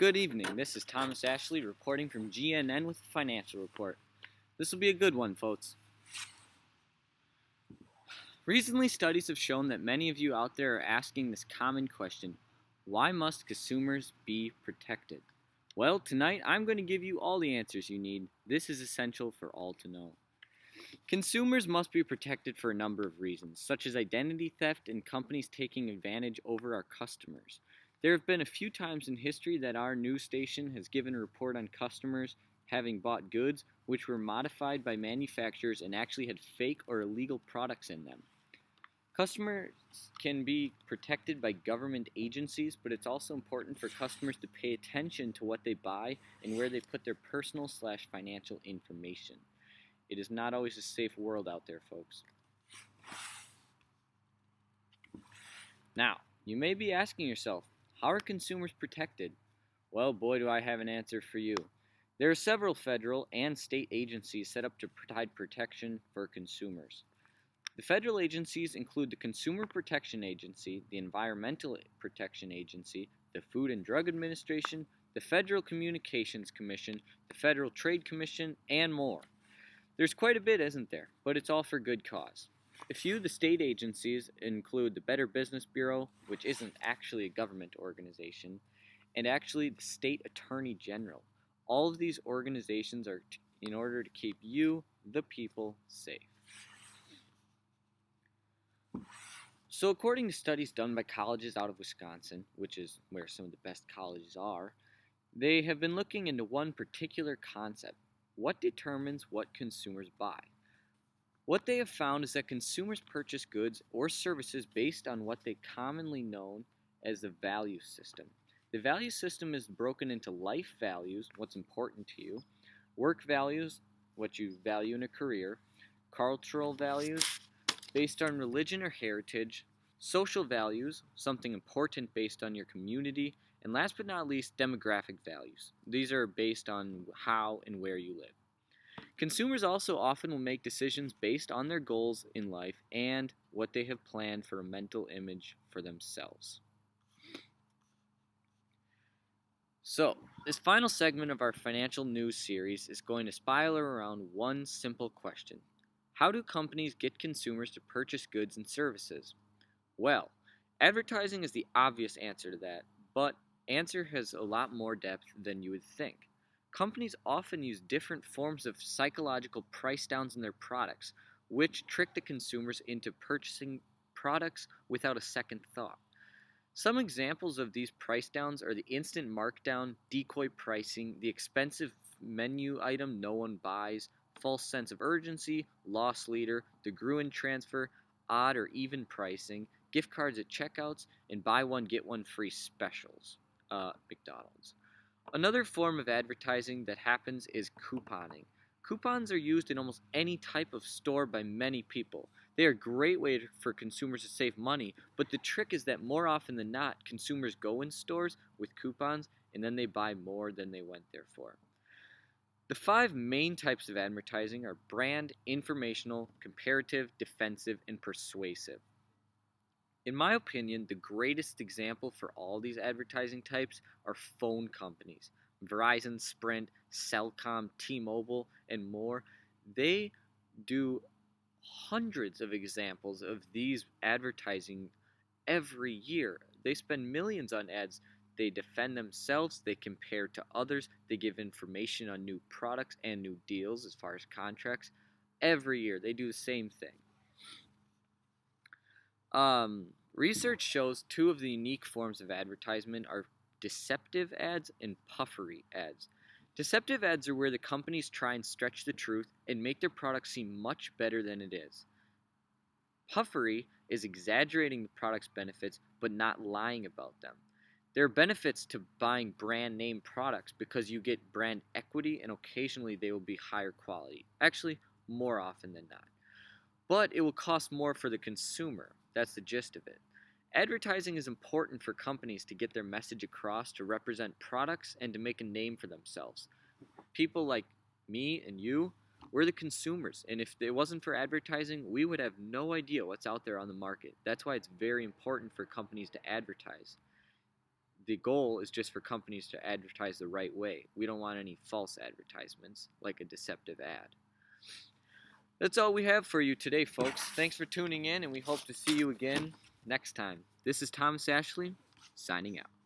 Good evening. This is Thomas Ashley reporting from GNN with a financial report. This will be a good one, folks. Recently, studies have shown that many of you out there are asking this common question: why must consumers be protected? Well, tonight I'm going to give you all the answers you need. This is essential for all to know. Consumers must be protected for a number of reasons, such as identity theft and companies taking advantage over our customers. There have been a few times in history that our news station has given a report on customers having bought goods which were modified by manufacturers and actually had fake or illegal products in them. Customers can be protected by government agencies, but it's also important for customers to pay attention to what they buy and where they put their personal/financial information. It is not always a safe world out there, folks. Now, you may be asking yourself, how are consumers protected? Well, boy, do I have an answer for you. There are several federal and state agencies set up to provide protection for consumers. The federal agencies include the Consumer Protection Agency, the Environmental Protection Agency, the Food and Drug Administration, the Federal Communications Commission, the Federal Trade Commission, and more. There's quite a bit, isn't there? But it's all for good cause. A few of the state agencies include the Better Business Bureau, which isn't actually a government organization, and actually the State Attorney General. All of these organizations are in order to keep you, the people, safe. So according to studies done by colleges out of Wisconsin, which is where some of the best colleges are, they have been looking into one particular concept: what determines what consumers buy? What they have found is that consumers purchase goods or services based on what they commonly known as the value system. The value system is broken into life values, what's important to you, work values, what you value in a career, cultural values, based on religion or heritage, social values, something important based on your community, and last but not least, demographic values. These are based on how and where you live. Consumers also often will make decisions based on their goals in life and what they have planned for a mental image for themselves. So, this final segment of our financial news series is going to spiral around one simple question: how do companies get consumers to purchase goods and services? Well, advertising is the obvious answer to that, but answer has a lot more depth than you would think. Companies often use different forms of psychological price downs in their products, which trick the consumers into purchasing products without a second thought. Some examples of these price downs are the instant markdown, decoy pricing, the expensive menu item no one buys, false sense of urgency, loss leader, the Gruen transfer, odd or even pricing, gift cards at checkouts, and buy one get one free specials. McDonald's. Another form of advertising that happens is couponing. Coupons are used in almost any type of store by many people. They are a great way for consumers to save money, but the trick is that more often than not, consumers go in stores with coupons and then they buy more than they went there for. The 5 main types of advertising are brand, informational, comparative, defensive, and persuasive. In my opinion, the greatest example for all these advertising types are phone companies. Verizon, Sprint, Cellcom, T-Mobile, and more. They do hundreds of examples of these advertising every year. They spend millions on ads. They defend themselves, they compare to others, they give information on new products and new deals as far as contracts. Every year, they do the same thing. Research shows 2 of the unique forms of advertisement are deceptive ads and puffery ads. Deceptive ads are where the companies try and stretch the truth and make their product seem much better than it is. Puffery is exaggerating the product's benefits but not lying about them. There are benefits to buying brand name products because you get brand equity and occasionally they will be higher quality. Actually, more often than not. But it will cost more for the consumer. That's the gist of it. Advertising is important for companies to get their message across, to represent products, and to make a name for themselves. People like me and you, we're the consumers, and if it wasn't for advertising, we would have no idea what's out there on the market. That's why it's very important for companies to advertise. the goal is just for companies to advertise the right way. We don't want any false advertisements, like a deceptive ad. That's all we have for you today, folks. Thanks for tuning in, and we hope to see you again next time. This is Thomas Ashley, signing out.